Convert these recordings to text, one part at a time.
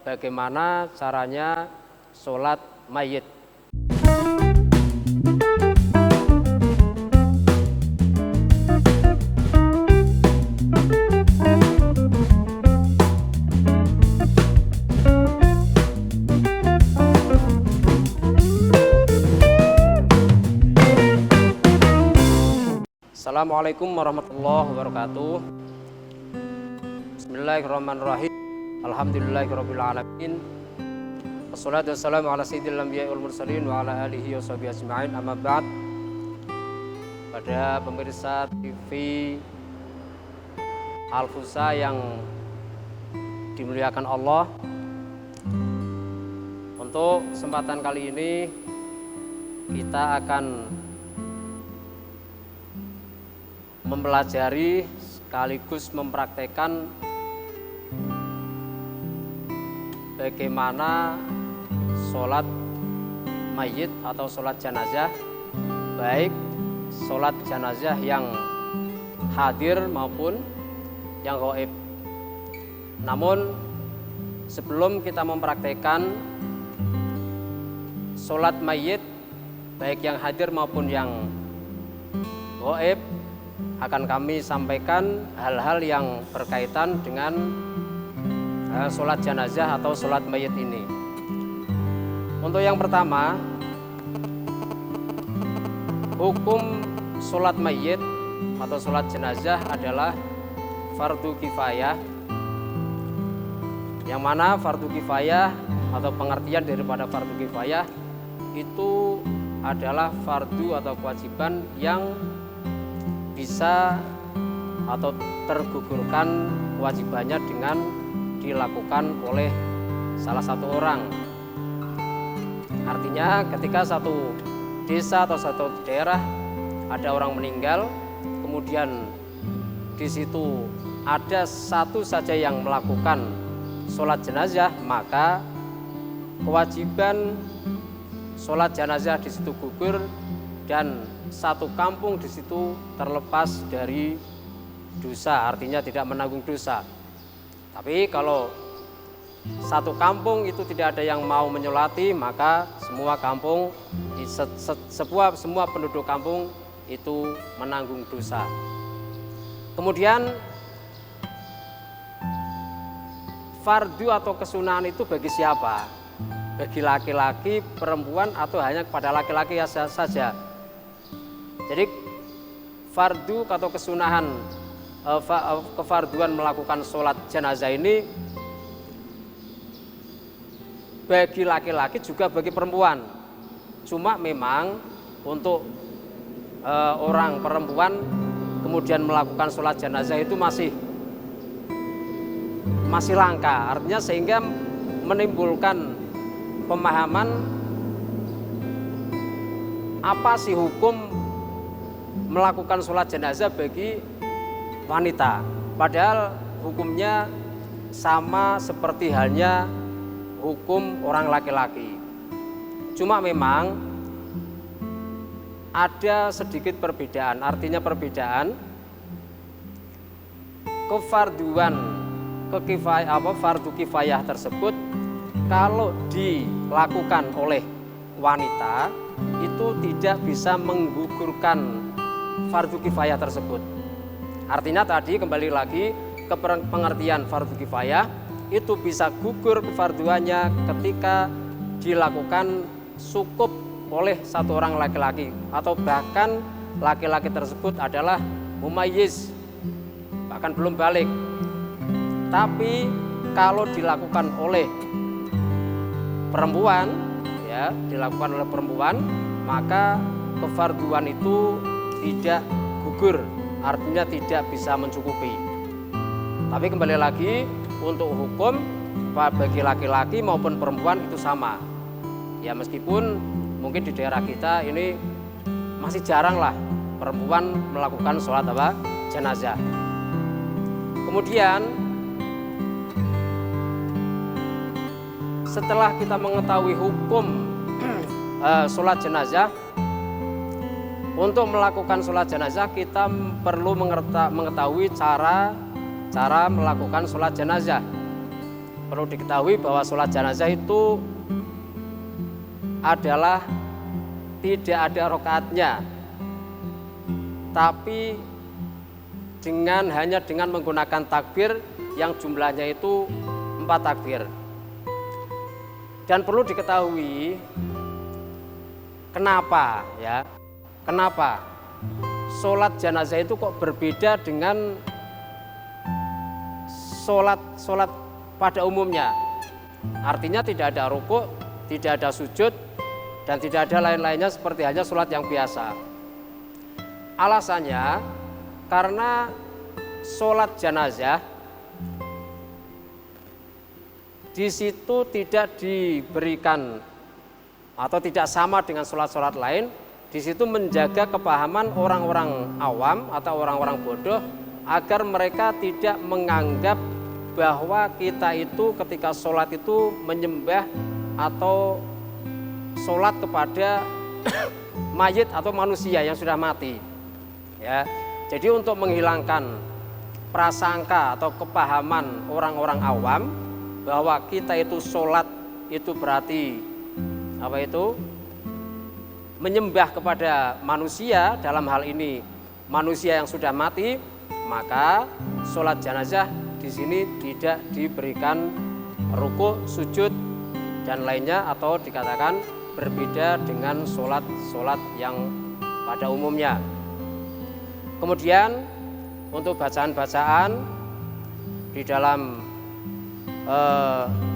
bagaimana caranya sholat mayit. Assalamualaikum warahmatullahi wabarakatuh. Bismillahirrahmanirrahim. Alhamdulillahirabbil alamin. Wassalatu wassalamu ala sayyidil anbiya'i wal mursalin wa ala alihi washabihi ajma'in. Amma ba'd. Pada pemirsa TV Al-Fusa yang dimuliakan Allah, untuk kesempatan kali ini kita akan mempelajari sekaligus mempraktekkan bagaimana sholat mayit atau sholat jenazah, baik sholat jenazah yang hadir maupun yang gaib. Namun sebelum kita mempraktekkan sholat mayit baik yang hadir maupun yang gaib, akan kami sampaikan hal-hal yang berkaitan dengan sholat jenazah atau sholat mayit ini. Untuk yang pertama, hukum sholat mayit atau sholat jenazah adalah fardu kifayah, yang mana fardu kifayah atau pengertian daripada fardu kifayah itu adalah fardu atau kewajiban yang bisa atau tergugurkan kewajibannya dengan dilakukan oleh salah satu orang. Artinya ketika satu desa atau satu daerah ada orang meninggal, kemudian di situ ada satu saja yang melakukan sholat jenazah, maka kewajiban sholat jenazah di situ gugur dan satu kampung di situ terlepas dari dosa, artinya tidak menanggung dosa. Tapi kalau satu kampung itu tidak ada yang mau menyolati, maka semua kampung, semua penduduk kampung itu menanggung dosa. Kemudian fardu atau kesunahan itu bagi siapa? Bagi laki-laki, perempuan, atau hanya kepada laki-laki saja? Jadi fardu atau kesunahan, kefarduan melakukan sholat jenazah ini bagi laki-laki juga bagi perempuan. Cuma memang untuk orang perempuan kemudian melakukan sholat jenazah itu masih langka, artinya sehingga menimbulkan pemahaman apa sih hukum melakukan sholat jenazah bagi wanita, padahal hukumnya sama seperti halnya hukum orang laki-laki. Cuma memang ada sedikit perbedaan, artinya perbedaan kefarduan fardu kifayah tersebut kalau dilakukan oleh wanita itu tidak bisa menggugurkan fardu kifayah tersebut. Artinya tadi kembali lagi ke pengertian fardu kifayah, itu bisa gugur kefarduannya ketika dilakukan cukup oleh satu orang laki-laki, atau bahkan laki-laki tersebut adalah mumayyiz, bahkan belum balik. Tapi kalau dilakukan oleh perempuan, ya, dilakukan oleh perempuan, maka kefarduan itu tidak gugur, artinya tidak bisa mencukupi. Tapi kembali lagi, untuk hukum bagi laki-laki maupun perempuan itu sama. Ya, meskipun mungkin di daerah kita ini masih jarang lah perempuan melakukan sholat jenazah. Kemudian setelah kita mengetahui hukum sholat jenazah, untuk melakukan sholat jenazah kita perlu mengetahui cara melakukan sholat jenazah. perlu diketahui bahwa sholat jenazah itu adalah tidak ada rakaatnya, tapi hanya dengan menggunakan takbir yang jumlahnya itu 4 takbir. Dan perlu diketahui kenapa sholat jenazah itu kok berbeda dengan sholat pada umumnya. Artinya tidak ada rukuk, tidak ada sujud, dan tidak ada lain-lainnya seperti hanya sholat yang biasa. Alasannya karena sholat jenazah di situ tidak diberikan atau tidak sama dengan sholat-sholat lain. Di situ menjaga kepahaman orang-orang awam atau orang-orang bodoh agar mereka tidak menganggap bahwa kita itu ketika sholat itu menyembah atau sholat kepada mayit atau manusia yang sudah mati. Ya, jadi untuk menghilangkan prasangka atau kepahaman orang-orang awam bahwa kita itu sholat itu berarti menyembah kepada manusia, dalam hal ini manusia yang sudah mati, maka sholat jenazah di sini tidak diberikan rukuk, sujud, dan lainnya, atau dikatakan berbeda dengan sholat yang pada umumnya. Kemudian untuk bacaan-bacaan di dalam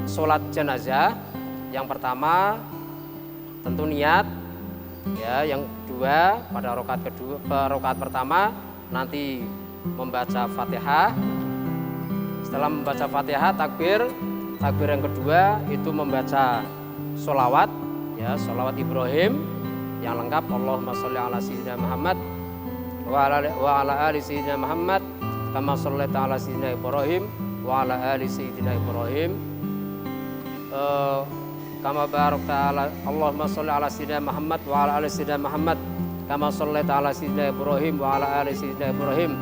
sholat jenazah, yang pertama tentu niat, ya. Yang kedua pada rakaat pertama nanti membaca Fatihah. Setelah membaca Fatihah, takbir yang kedua itu membaca sholawat, ya, sholawat Ibrahim yang lengkap, Allahumma sholli ala sayyidina Muhammad wa ala ali sayyidina Muhammad kama shallaita ala sayyidina Ibrahim wa ala ali sayyidina Ibrahim kama barakta ala Allahumma sholli ala sayyidina Muhammad wa ala ali sayyidina Muhammad kama shallaita ala sayyidina Ibrahim wa ala ali sayyidina Ibrahim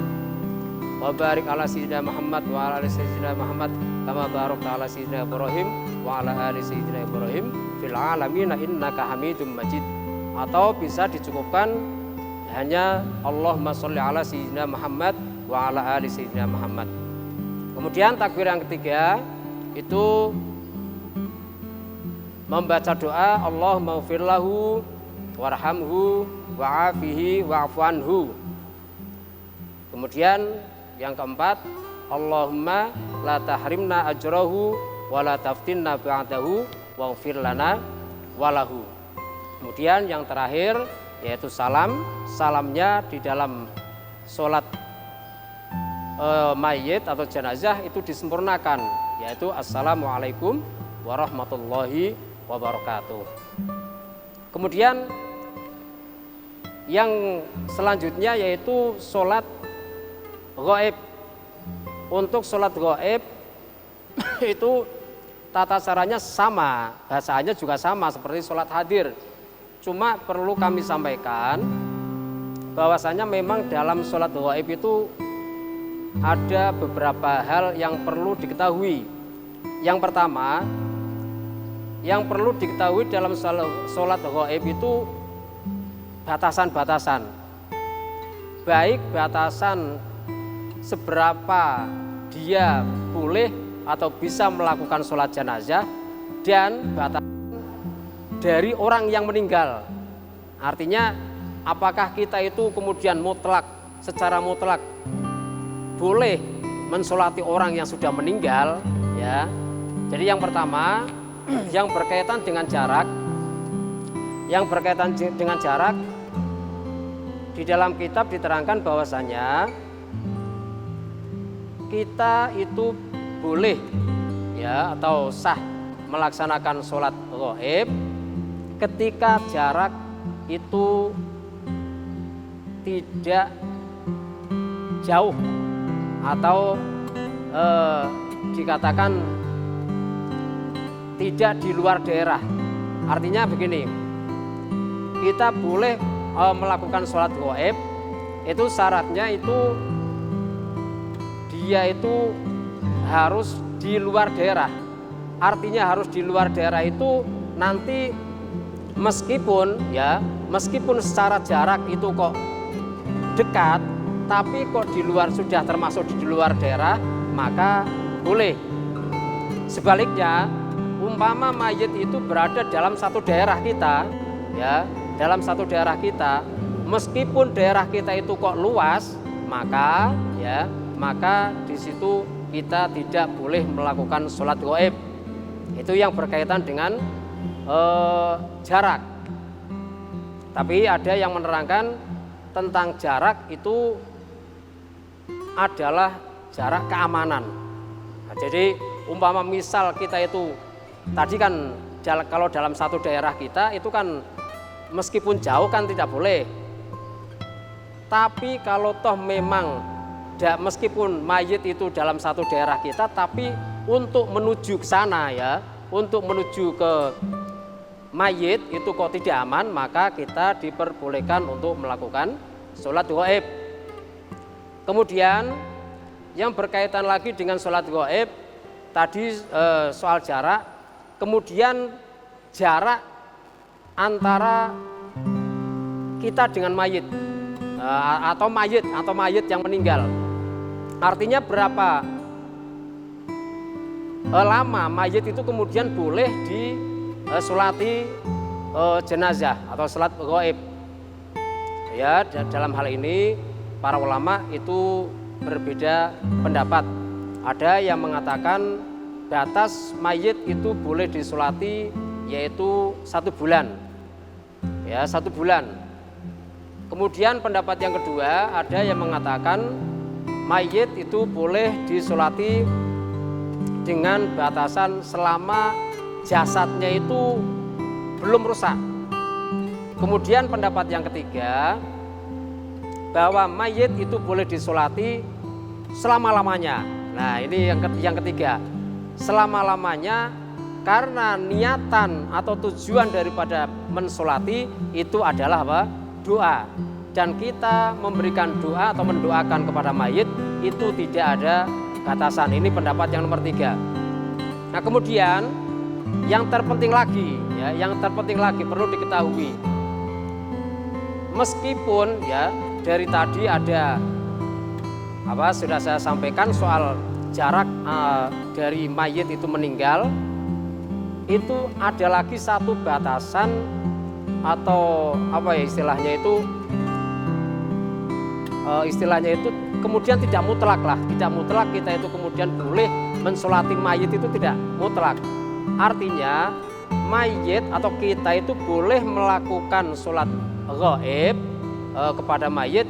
wa barik ala sayyidina Muhammad wa ala ali sayyidina Muhammad kama barakta ala sayyidina Ibrahim wa ala ali sayyidina Ibrahim fil alamin innaka Hamidum Majid. Atau bisa dicukupkan hanya Allahumma sholli ala sayyidina Muhammad wa ala ali sayyidina Muhammad. Kemudian takbir yang ketiga itu membaca doa Allahumma ighfir lahu warhamhu wa'afihi wa'fu anhu. Kemudian yang keempat, Allahumma la tahrimna ajrahu wa la taftinna ba'dahu waghfir lana walahu. Kemudian yang terakhir yaitu salamnya di dalam sholat mayit atau jenazah itu disempurnakan, yaitu assalamualaikum warahmatullahi wabarakatuh. Kemudian yang selanjutnya yaitu sholat ghaib. Untuk sholat ghaib itu tata caranya sama, bacaannya juga sama seperti sholat hadir. Cuma perlu kami sampaikan bahwasanya memang dalam sholat ghaib itu ada beberapa hal yang perlu diketahui. Yang pertama, yang perlu diketahui dalam sholat ghaib itu batasan-batasan. Baik batasan seberapa dia boleh atau bisa melakukan sholat jenazah, dan batasan dari orang yang meninggal. Artinya apakah kita itu kemudian secara mutlak boleh mensolati orang yang sudah meninggal, ya. Jadi yang pertama yang berkaitan dengan jarak, di dalam kitab diterangkan bahwasanya kita itu boleh, ya, atau sah melaksanakan sholat ghaib ketika jarak itu tidak jauh atau dikatakan tidak di luar daerah. Artinya begini, kita boleh melakukan sholat ghaib itu syaratnya itu dia itu harus di luar daerah. artinya harus di luar daerah itu nanti meskipun secara jarak itu kok dekat, tapi kok di luar sudah termasuk di luar daerah, maka boleh. Sebaliknya, umpama mayit itu berada dalam satu daerah kita, dalam satu daerah kita, meskipun daerah kita itu kok luas, maka di situ kita tidak boleh melakukan sholat gaib. Itu yang berkaitan dengan jarak. Tapi ada yang menerangkan tentang jarak itu adalah jarak keamanan. Nah, jadi umpama misal kita itu tadi kan kalau dalam satu daerah kita itu kan meskipun jauh kan tidak boleh. Tapi kalau toh memang meskipun mayit itu dalam satu daerah kita, tapi untuk menuju ke sana untuk menuju ke mayit itu kok tidak aman, maka kita diperbolehkan untuk melakukan sholat gaib. Kemudian yang berkaitan lagi dengan sholat gaib tadi soal jarak, kemudian jarak antara kita dengan mayit atau mayit yang meninggal. Artinya berapa lama mayit itu kemudian boleh disolati jenazah atau sholat gaib. Ya, dalam hal ini para ulama itu berbeda pendapat. Ada yang mengatakan batas mayit itu boleh disolati yaitu 1 bulan. 1 bulan. Kemudian pendapat yang kedua, ada yang mengatakan mayit itu boleh disolati dengan batasan selama jasadnya itu belum rusak. Kemudian pendapat yang ketiga, bahwa mayit itu boleh disolati selama-lamanya. Nah, ini yang ketiga, selama-lamanya, karena niatan atau tujuan daripada mensolati itu adalah apa? Doa. Dan kita memberikan doa atau mendoakan kepada mayit itu tidak ada batasan. Ini pendapat yang nomor 3. Nah, kemudian yang terpenting lagi perlu diketahui, meskipun dari tadi ada sudah saya sampaikan soal jarak dari mayit itu meninggal, itu ada lagi satu batasan atau istilahnya itu kemudian tidak mutlak kita itu kemudian boleh mensolati mayit, itu tidak mutlak. Artinya mayit atau kita itu boleh melakukan sholat gaib kepada mayit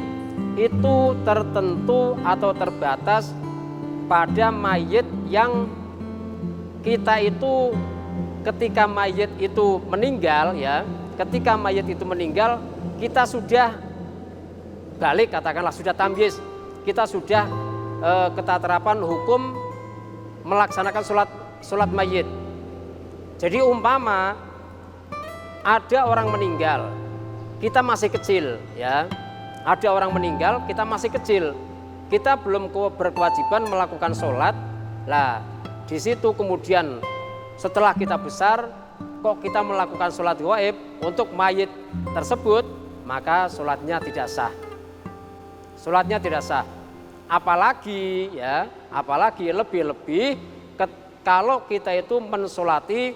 itu tertentu atau terbatas pada mayit yang kita itu ketika mayit itu meninggal kita sudah balik, katakanlah sudah tamyiz, kita sudah ketatarapan hukum melaksanakan sholat mayit. Jadi umpama ada orang meninggal, kita masih kecil ada orang meninggal, kita masih kecil, kita belum berkewajiban melakukan sholat. Lah di situ kemudian setelah kita besar kok kita melakukan sholat gaib untuk mayit tersebut, maka sholatnya tidak sah. Apalagi lebih-lebih kalau kita itu mensolati,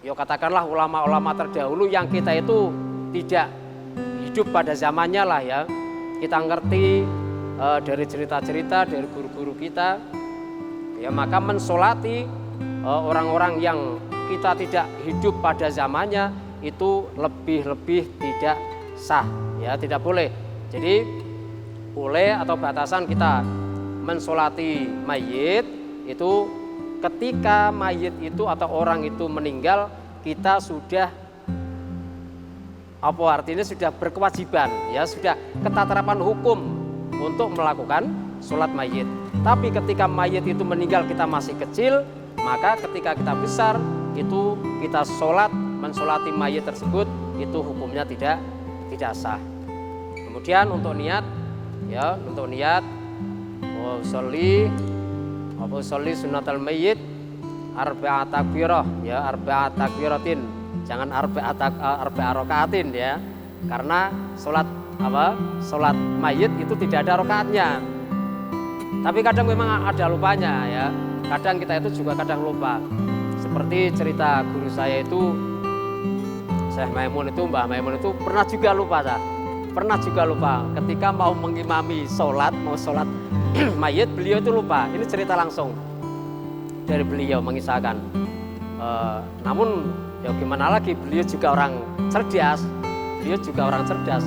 katakanlah ulama-ulama terdahulu yang kita itu tidak hidup pada zamannya lah kita ngerti dari cerita-cerita dari guru-guru kita, maka mensolati orang-orang yang kita tidak hidup pada zamannya itu lebih-lebih tidak sah, tidak boleh. Jadi boleh atau batasan kita mensolati mayit itu ketika mayit itu atau orang itu meninggal, kita sudah artinya sudah berkewajiban, sudah ketatarapan hukum untuk melakukan sholat mayit. Tapi ketika mayit itu meninggal kita masih kecil, maka ketika kita besar itu kita mensolati mayit tersebut itu hukumnya tidak sah. Kemudian untuk niat usolli sunatal mayyit, arba'a takbirah ya, arba'a takbiratin, jangan arba'a rakaatin ya, karena sholat mayit itu tidak ada rakaatnya. Tapi kadang memang ada lupanya ya, kadang kita itu juga kadang lupa. Seperti cerita guru saya itu, Syekh Maimun itu, Mbah Maimun itu pernah juga lupa ketika mau mengimami mau sholat mayit, beliau itu lupa. Ini cerita langsung dari beliau mengisahkan. Namun ya gimana lagi, beliau juga orang cerdas,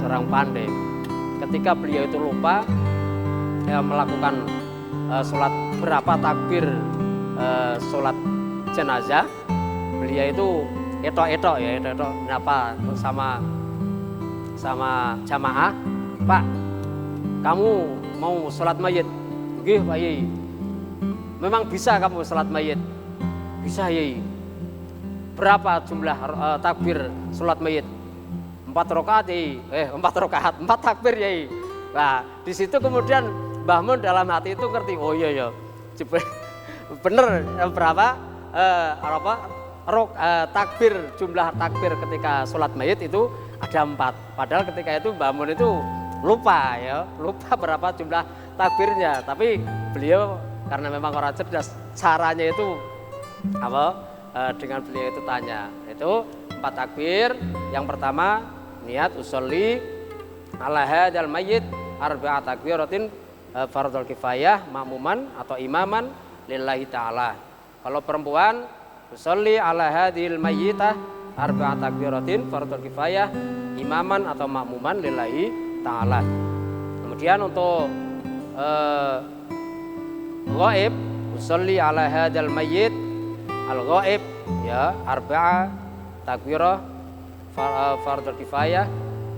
orang pandai. Ketika beliau itu lupa melakukan sholat berapa takbir sholat jenazah, beliau itu etok kenapa sama jamaah, Pak, kamu mau sholat mayit? Nggih Pak Yai. Memang bisa kamu sholat mayit? Bisa Yai. Berapa jumlah takbir sholat mayit? 4 rakaat Yai. 4 rakaat, 4 takbir Yai. Nah, di situ kemudian Mbah Mun dalam hati itu ngerti, oh iya bener berapa takbir, jumlah takbir ketika sholat mayit itu ada 4. Padahal ketika itu Mbah Mun itu lupa berapa jumlah takbirnya. Tapi beliau karena memang orang cerdas, caranya itu dengan beliau itu tanya. Itu 4 takbir. Yang pertama niat usolli ala hadzal mayyit arba'a takbiratin fardhul kifayah ma'muman atau imaman lillahi ta'ala. Kalau perempuan usolli ala hadzal mayyitah arba'a takbiratin fardhul kifayah imaman atau ma'muman lillahi ta'ala. Kemudian untuk ghaib usolli ala hadzal mayyit al ghaib ya arba'a takbirah fardhul kifayah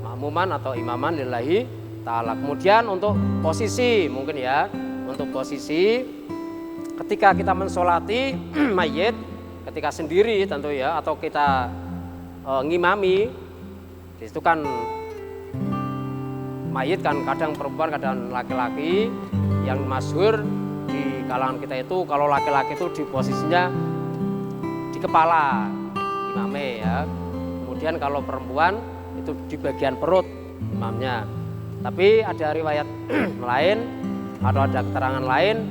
ma'muman atau imaman lillahi ta'ala. Kemudian untuk posisi mungkin ya, untuk posisi ketika kita mensolati mayit, ketika sendiri tentu ya, atau kita ngimami, itu kan mayit kan kadang perempuan kadang laki-laki. Yang masyhur di kalangan kita itu kalau laki-laki itu di posisinya di kepala imamnya ya. Kemudian kalau perempuan itu di bagian perut imamnya. Tapi ada riwayat lain atau ada keterangan lain,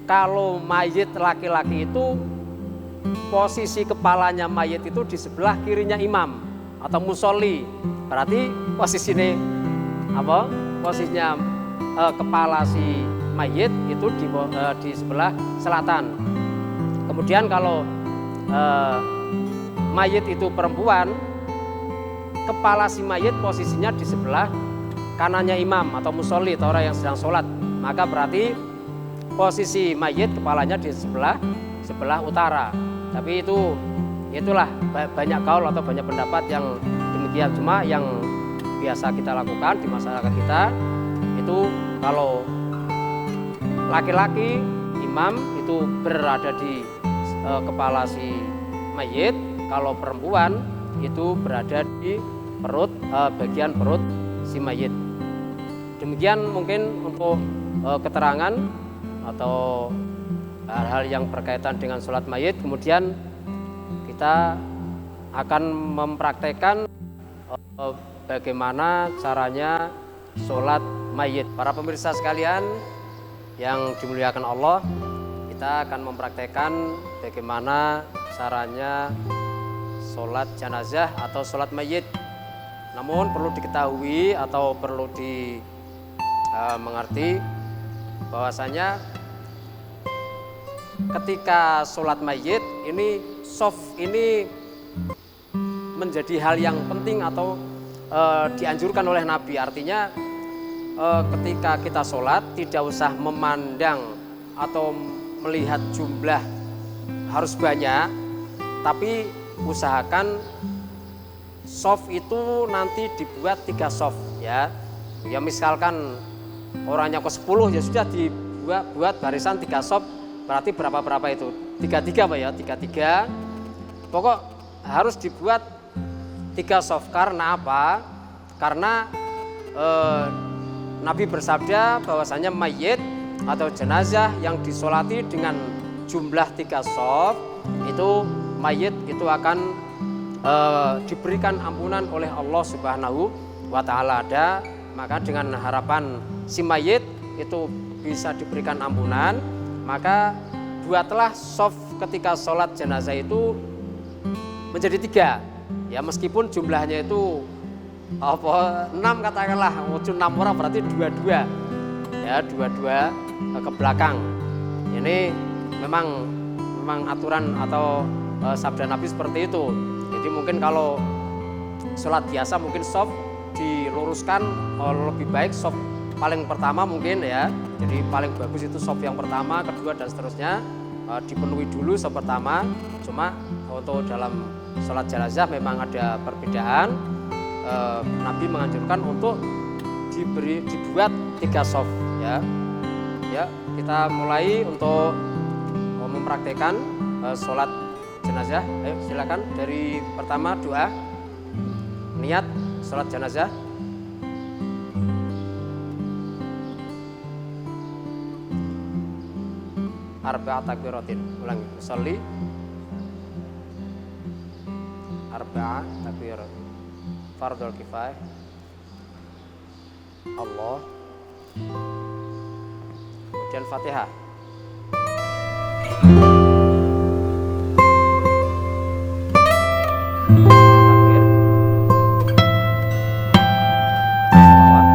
kalau mayit laki-laki itu posisi kepalanya mayit itu di sebelah kirinya imam atau musolli. Berarti posisinya kepala si mayit itu di sebelah selatan. Kemudian kalau mayit itu perempuan, kepala si mayit posisinya di sebelah kanannya imam atau musolli atau orang yang sedang sholat. Maka berarti posisi mayit kepalanya di sebelah utara. Tapi itulah banyak kaul atau banyak pendapat yang demikian. Cuma yang biasa kita lakukan di masyarakat kita itu kalau laki-laki imam itu berada di kepala si mayit, kalau perempuan itu berada di perut, bagian perut si mayit. Demikian mungkin untuk keterangan atau hal-hal yang berkaitan dengan sholat mayit. Kemudian kita akan mempraktekkan bagaimana caranya sholat mayit. Para pemirsa sekalian yang dimuliakan Allah, kita akan mempraktekkan bagaimana caranya sholat jenazah atau sholat mayit. Namun perlu diketahui atau perlu mengerti bahwasanya ketika sholat mayit ini ini menjadi hal yang penting atau dianjurkan oleh Nabi. Artinya ketika kita sholat tidak usah memandang atau melihat jumlah harus banyak, tapi usahakan soft itu nanti dibuat 3 soft ya. Ya misalkan orangnya ke 10 ya sudah dibuat barisan 3 soft, berarti berapa itu? 3 Pak ya, 3. Pokok harus dibuat 3 soft. Karena apa? Karena Nabi bersabda bahwasanya mayit atau jenazah yang disolati dengan jumlah 3 shaf itu mayit itu akan diberikan ampunan oleh Allah Subhanahu wa Ta'ala. Maka dengan harapan si mayit itu bisa diberikan ampunan, maka buatlah shaf ketika sholat jenazah itu menjadi 3 ya, meskipun jumlahnya itu 6 katakanlah, 6 orang berarti 22 ya, 22 ke belakang. Ini memang aturan atau sabda Nabi seperti itu. Jadi mungkin kalau sholat biasa mungkin shaf diluruskan, lebih baik shaf paling pertama mungkin ya. Jadi paling bagus itu shaf yang pertama, kedua dan seterusnya dipenuhi dulu shaf pertama. Cuma untuk dalam sholat jenazah memang ada perbedaan. Nabi menganjurkan untuk dibuat 3 shaf ya. Ya, kita mulai untuk mempraktekkan sholat jenazah. Ayo silakan, dari pertama doa niat sholat jenazah. Arba'a takbiratin, ulangi, sholli arba'a takbiratin, fardul kifayah, Allah, kemudian Fatihah. Takbir, sholawat.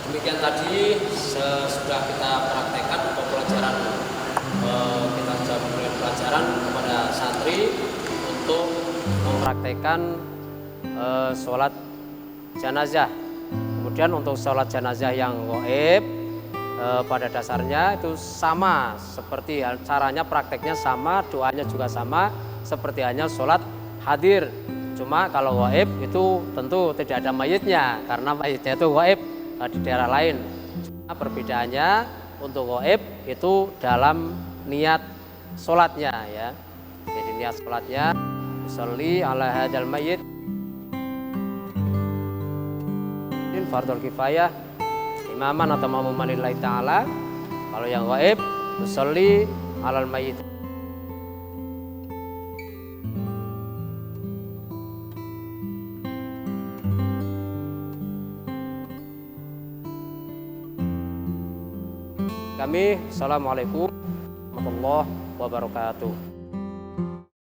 Demikian tadi sudah kita praktekkan untuk pelajaran, kita sudah memberikan pelajaran kepada santri untuk mempraktekkan sholat jenazah. Kemudian untuk sholat jenazah yang gaib, pada dasarnya itu sama seperti caranya, prakteknya sama, doanya juga sama seperti hanya sholat hadir. Cuma kalau gaib itu tentu tidak ada mayitnya karena mayitnya itu gaib di daerah lain. Cuma perbedaannya untuk gaib itu dalam niat sholatnya ya. Jadi niat sholatnya sholli ala hadzal mayyit in fardul kifayah imaman atau ma'muman lillahi ta'ala. Kalau yang gaib sholli alal mayyit. Kami, assalamualaikum warahmatullahi wabarakatuh.